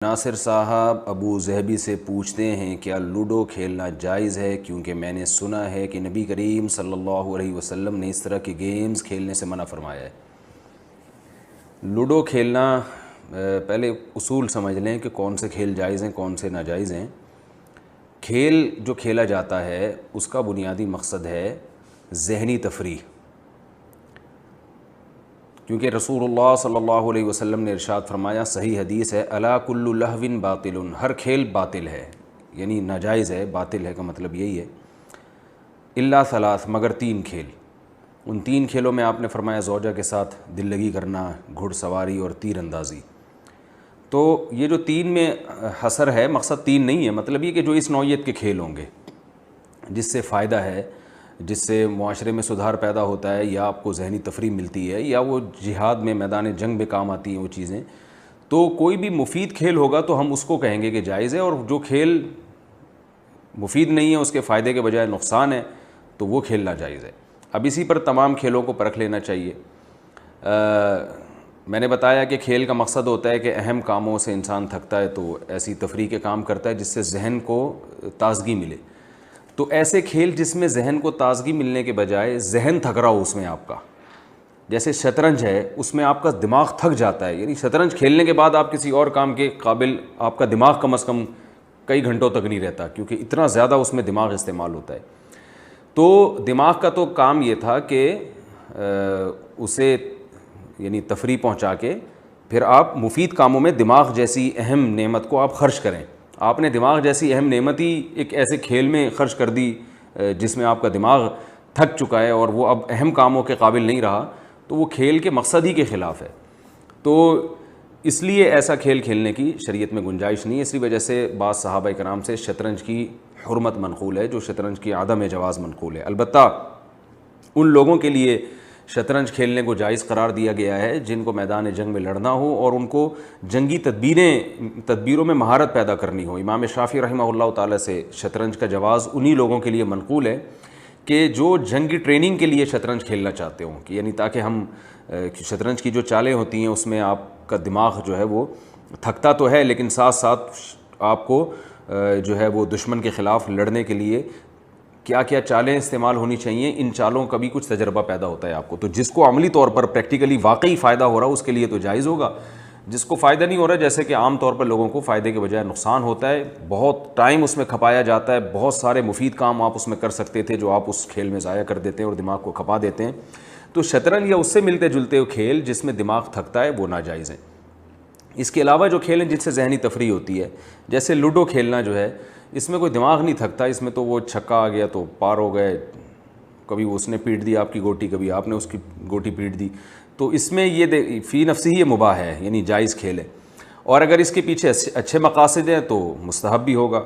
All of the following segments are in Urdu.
ناصر صاحب ابو ظہبی سے پوچھتے ہیں کیا لوڈو کھیلنا جائز ہے، کیونکہ میں نے سنا ہے کہ نبی کریم صلی اللہ علیہ وسلم نے اس طرح کے گیمز کھیلنے سے منع فرمایا ہے۔ لوڈو کھیلنا پہلے اصول سمجھ لیں کہ کون سے کھیل جائز ہیں کون سے ناجائز ہیں۔ کھیل جو کھیلا جاتا ہے اس کا بنیادی مقصد ہے ذہنی تفریح، کیونکہ رسول اللہ صلی اللہ علیہ وسلم نے ارشاد فرمایا، صحیح حدیث ہے، الا کل لہو باطل، ہر کھیل باطل ہے، یعنی ناجائز ہے، باطل ہے کا مطلب یہی ہے، الا ثلاث، مگر تین کھیل۔ ان تین کھیلوں میں آپ نے فرمایا زوجہ کے ساتھ دل لگی کرنا، گھڑ سواری اور تیر اندازی۔ تو یہ جو تین میں حصر ہے، مقصد تین نہیں ہے، مطلب یہ کہ جو اس نوعیت کے کھیل ہوں گے جس سے فائدہ ہے، جس سے معاشرے میں سدھار پیدا ہوتا ہے، یا آپ کو ذہنی تفریح ملتی ہے، یا وہ جہاد میں میدان جنگ میں کام آتی ہیں وہ چیزیں، تو کوئی بھی مفید کھیل ہوگا تو ہم اس کو کہیں گے کہ جائز ہے، اور جو کھیل مفید نہیں ہے، اس کے فائدے کے بجائے نقصان ہے، تو وہ کھیل ناجائز ہے۔ اب اسی پر تمام کھیلوں کو پرکھ لینا چاہیے۔ میں نے بتایا کہ کھیل کا مقصد ہوتا ہے کہ اہم کاموں سے انسان تھکتا ہے تو ایسی تفریح کے کام کرتا ہے جس سے ذہن کو تازگی ملے۔ تو ایسے کھیل جس میں ذہن کو تازگی ملنے کے بجائے ذہن تھک رہا ہو اس میں آپ کا، جیسے شطرنج ہے، اس میں آپ کا دماغ تھک جاتا ہے، یعنی شطرنج کھیلنے کے بعد آپ کسی اور کام کے قابل آپ کا دماغ کم از کم کئی گھنٹوں تک نہیں رہتا، کیونکہ اتنا زیادہ اس میں دماغ استعمال ہوتا ہے۔ تو دماغ کا تو کام یہ تھا کہ اسے یعنی تفریح پہنچا کے پھر آپ مفید کاموں میں دماغ جیسی اہم نعمت کو آپ خرچ کریں۔ آپ نے دماغ جیسی اہم نعمت ہی ایک ایسے کھیل میں خرچ کر دی جس میں آپ کا دماغ تھک چکا ہے اور وہ اب اہم کاموں کے قابل نہیں رہا، تو وہ کھیل کے مقصد ہی کے خلاف ہے۔ تو اس لیے ایسا کھیل کھیلنے کی شریعت میں گنجائش نہیں ہے۔ اسی وجہ سے بعض صحابہ کرام سے شطرنج کی حرمت منقول ہے، جو شطرنج کی عدم جواز منقول ہے۔ البتہ ان لوگوں کے لیے شطرنج کھیلنے کو جائز قرار دیا گیا ہے جن کو میدان جنگ میں لڑنا ہو اور ان کو جنگی تدبیروں میں مہارت پیدا کرنی ہو۔ امام شافعی رحمہ اللہ تعالیٰ سے شطرنج کا جواز انہی لوگوں کے لیے منقول ہے کہ جو جنگی ٹریننگ کے لیے شطرنج کھیلنا چاہتے ہوں، کہ یعنی تاکہ ہم شطرنج کی جو چالیں ہوتی ہیں اس میں آپ کا دماغ جو ہے وہ تھکتا تو ہے، لیکن ساتھ ساتھ آپ کو جو ہے وہ دشمن کے خلاف لڑنے کے لیے کیا کیا چالیں استعمال ہونی چاہیے، ان چالوں کا بھی کچھ تجربہ پیدا ہوتا ہے آپ کو۔ تو جس کو عملی طور پر پریکٹیکلی واقعی فائدہ ہو رہا ہے اس کے لیے تو جائز ہوگا، جس کو فائدہ نہیں ہو رہا، جیسے کہ عام طور پر لوگوں کو فائدے کے بجائے نقصان ہوتا ہے، بہت ٹائم اس میں کھپایا جاتا ہے، بہت سارے مفید کام آپ اس میں کر سکتے تھے جو آپ اس کھیل میں ضائع کر دیتے ہیں اور دماغ کو کھپا دیتے ہیں۔ تو شطرنج یا اس سے ملتے جلتے کھیل جس میں دماغ تھکتا ہے وہ ناجائز ہیں۔ اس کے علاوہ جو کھیل ہیں جن سے ذہنی تفریح ہوتی ہے، جیسے لوڈو کھیلنا جو ہے، اس میں کوئی دماغ نہیں تھکتا، اس میں تو وہ چھکا آ گیا تو پار ہو گئے، کبھی اس نے پیٹ دی آپ کی گوٹی، کبھی آپ نے اس کی گوٹی پیٹ دی، تو اس میں یہ فی نفسی ہی یہ مباح ہے، یعنی جائز کھیل ہے، اور اگر اس کے پیچھے اچھے مقاصد ہیں تو مستحب بھی ہوگا۔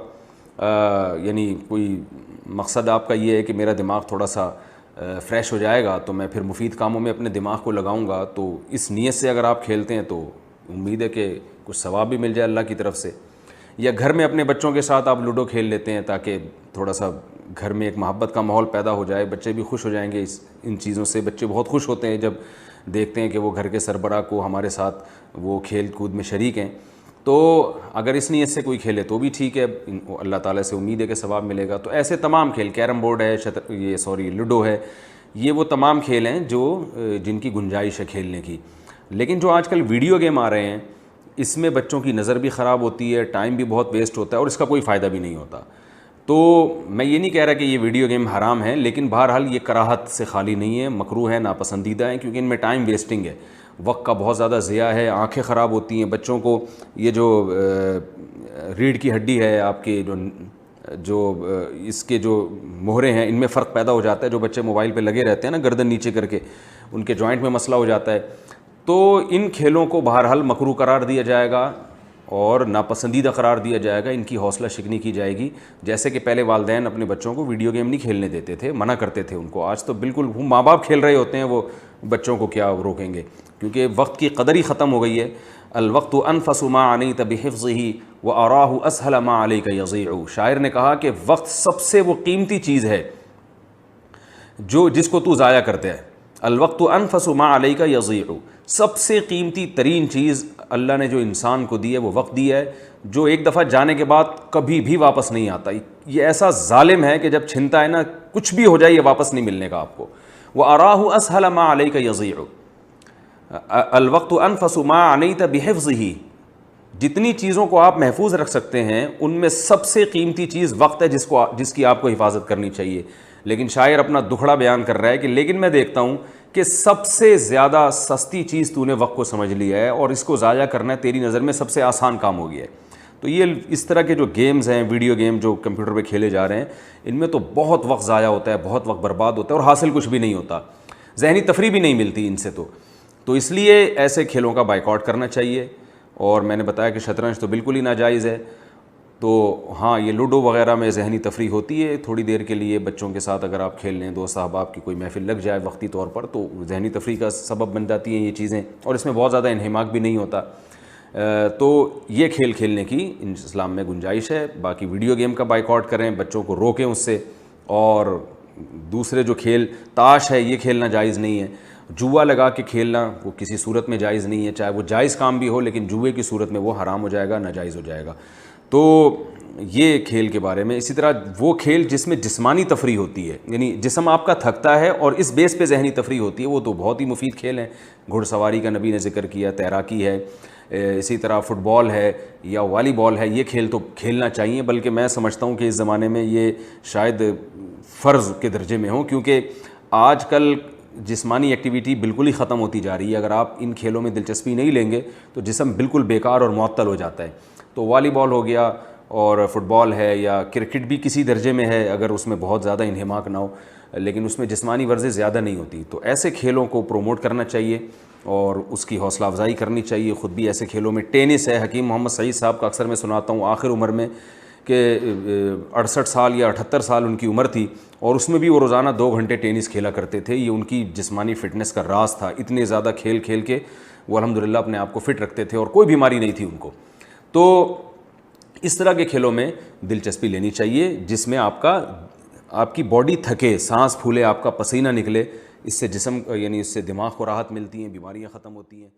یعنی کوئی مقصد آپ کا یہ ہے کہ میرا دماغ تھوڑا سا فریش ہو جائے گا تو میں پھر مفید کاموں میں اپنے دماغ کو لگاؤں گا، تو اس نیت سے اگر آپ کھیلتے ہیں تو امید ہے کہ کچھ ثواب بھی مل جائے اللہ کی طرف سے۔ یا گھر میں اپنے بچوں کے ساتھ آپ لوڈو کھیل لیتے ہیں تاکہ تھوڑا سا گھر میں ایک محبت کا ماحول پیدا ہو جائے، بچے بھی خوش ہو جائیں گے ان چیزوں سے۔ بچے بہت خوش ہوتے ہیں جب دیکھتے ہیں کہ وہ گھر کے سربراہ کو ہمارے ساتھ وہ کھیل کود میں شریک ہیں۔ تو اگر اس نیت سے کوئی کھیلے تو بھی ٹھیک ہے، اللہ تعالیٰ سے امید ہے کہ ثواب ملے گا۔ تو ایسے تمام کھیل، کیرم بورڈ ہے، لوڈو ہے، یہ وہ تمام کھیل ہیں جن کی گنجائش ہے کھیلنے کی۔ لیکن جو آج کل ویڈیو گیم آ رہے ہیں، اس میں بچوں کی نظر بھی خراب ہوتی ہے، ٹائم بھی بہت ویسٹ ہوتا ہے اور اس کا کوئی فائدہ بھی نہیں ہوتا۔ تو میں یہ نہیں کہہ رہا کہ یہ ویڈیو گیم حرام ہے، لیکن بہرحال یہ کراہت سے خالی نہیں ہے، مکروہ ہے، ناپسندیدہ ہے، کیونکہ ان میں ٹائم ویسٹنگ ہے، وقت کا بہت زیادہ ضیاع ہے، آنکھیں خراب ہوتی ہیں بچوں کو۔ یہ جو ریڑھ کی ہڈی ہے آپ کے، جو اس کے جو مہرے ہیں، ان میں فرق پیدا ہو جاتا ہے۔ جو بچے موبائل پہ لگے رہتے ہیں نا گردن نیچے کر کے، ان کے جوائنٹ میں مسئلہ ہو جاتا ہے۔ تو ان کھیلوں کو بہرحال مکروہ قرار دیا جائے گا اور ناپسندیدہ قرار دیا جائے گا، ان کی حوصلہ شکنی کی جائے گی۔ جیسے کہ پہلے والدین اپنے بچوں کو ویڈیو گیم نہیں کھیلنے دیتے تھے، منع کرتے تھے ان کو، آج تو بالکل ماں باپ کھیل رہے ہوتے ہیں، وہ بچوں کو کیا روکیں گے، کیونکہ وقت کی قدر ہی ختم ہو گئی ہے۔ الوقت انفس ما عنیت بحفظہ واراہ اسہل ما علیک یضیع۔ شاعر نے کہا کہ وقت سب سے وہ قیمتی چیز ہے جس کو تو ضائع کرتے ہے۔ الوقت انفس ما علیک یضیع، سب سے قیمتی ترین چیز اللہ نے جو انسان کو دی ہے وہ وقت دیا ہے، جو ایک دفعہ جانے کے بعد کبھی بھی واپس نہیں آتا. یہ ایسا ظالم ہے کہ جب چھنتا ہے نا، کچھ بھی ہو جائے یہ واپس نہیں ملنے کا آپ کو. وَأَرَاهُ أَسْهَلَ مَا عَلَيْكَ يَضِيعُ الْوَقْتُ أَنْفَسُ مَا عَنَيْتَ بِحِفْظِهِ. جتنی چیزوں کو آپ محفوظ رکھ سکتے ہیں ان میں سب سے قیمتی چیز وقت ہے جس کی آپ کو حفاظت کرنی چاہیے. لیکن شاعر اپنا دکھڑا بیان کر رہا ہے کہ لیکن میں دیکھتا ہوں کہ سب سے زیادہ سستی چیز تو نے وقت کو سمجھ لیا ہے اور اس کو ضائع کرنا تیری نظر میں سب سے آسان کام ہو گیا ہے. تو یہ اس طرح کے جو گیمز ہیں، ویڈیو گیم جو کمپیوٹر پہ کھیلے جا رہے ہیں، ان میں تو بہت وقت ضائع ہوتا ہے، بہت وقت برباد ہوتا ہے اور حاصل کچھ بھی نہیں ہوتا، ذہنی تفریح بھی نہیں ملتی ان سے. تو اس لیے ایسے کھیلوں کا بائیکاٹ کرنا چاہیے. اور میں نے بتایا کہ شطرنج تو بالکل ہی ناجائز ہے. تو ہاں، یہ لوڈو وغیرہ میں ذہنی تفریح ہوتی ہے تھوڑی دیر کے لیے بچوں کے ساتھ، اگر آپ کھیل لیں، دوست احباب کی کوئی محفل لگ جائے وقتی طور پر، تو ذہنی تفریح کا سبب بن جاتی ہیں یہ چیزیں، اور اس میں بہت زیادہ انہماک بھی نہیں ہوتا. تو یہ کھیل کھیلنے کی اسلام میں گنجائش ہے. باقی ویڈیو گیم کا بائیکاٹ کریں، بچوں کو روکیں اس سے. اور دوسرے جو کھیل، تاش ہے، یہ کھیلنا جائز نہیں ہے. جوا لگا کے کھیلنا وہ کسی صورت میں جائز نہیں ہے، چاہے وہ جائز کام بھی ہو، لیکن جوئے کی صورت میں وہ حرام ہو جائے گا، ناجائز ہو جائے گا. تو یہ کھیل کے بارے میں. اسی طرح وہ کھیل جس میں جسمانی تفریح ہوتی ہے، یعنی جسم آپ کا تھکتا ہے اور اس بیس پہ ذہنی تفریح ہوتی ہے، وہ تو بہت ہی مفید کھیل ہیں. گھڑ سواری کا نبی نے ذکر کیا، تیراکی ہے، اسی طرح فٹ بال ہے یا والی بال ہے. یہ کھیل تو کھیلنا چاہیے، بلکہ میں سمجھتا ہوں کہ اس زمانے میں یہ شاید فرض کے درجے میں ہوں، کیونکہ آج کل جسمانی ایکٹیویٹی بالکل ہی ختم ہوتی جا رہی ہے. اگر آپ ان کھیلوں میں دلچسپی نہیں لیں گے تو جسم بالکل بیکار اور معطل ہو جاتا ہے. تو والی بال ہو گیا اور فٹ بال ہے، یا کرکٹ بھی کسی درجے میں ہے اگر اس میں بہت زیادہ انہماک نہ ہو، لیکن اس میں جسمانی ورزش زیادہ نہیں ہوتی. تو ایسے کھیلوں کو پروموٹ کرنا چاہیے اور اس کی حوصلہ افزائی کرنی چاہیے. خود بھی ایسے کھیلوں میں ٹینس ہے. حکیم محمد سعید صاحب کا اکثر میں سناتا ہوں، آخر عمر میں کہ 68 سال یا 78 سال ان کی عمر تھی، اور اس میں بھی وہ روزانہ 2 گھنٹے ٹینس کھیلا کرتے تھے. یہ ان کی جسمانی فٹنس کا راز تھا. اتنے زیادہ کھیل کھیل کے وہ الحمدللہ اپنے آپ کو فٹ رکھتے تھے اور کوئی بیماری نہیں تھی ان کو. تو اس طرح کے کھیلوں میں دلچسپی لینی چاہیے جس میں آپ کی باڈی تھکے، سانس پھولے، آپ کا پسینہ نکلے. اس سے جسم، یعنی اس سے دماغ کو راحت ملتی ہے، بیماریاں ختم ہوتی ہیں.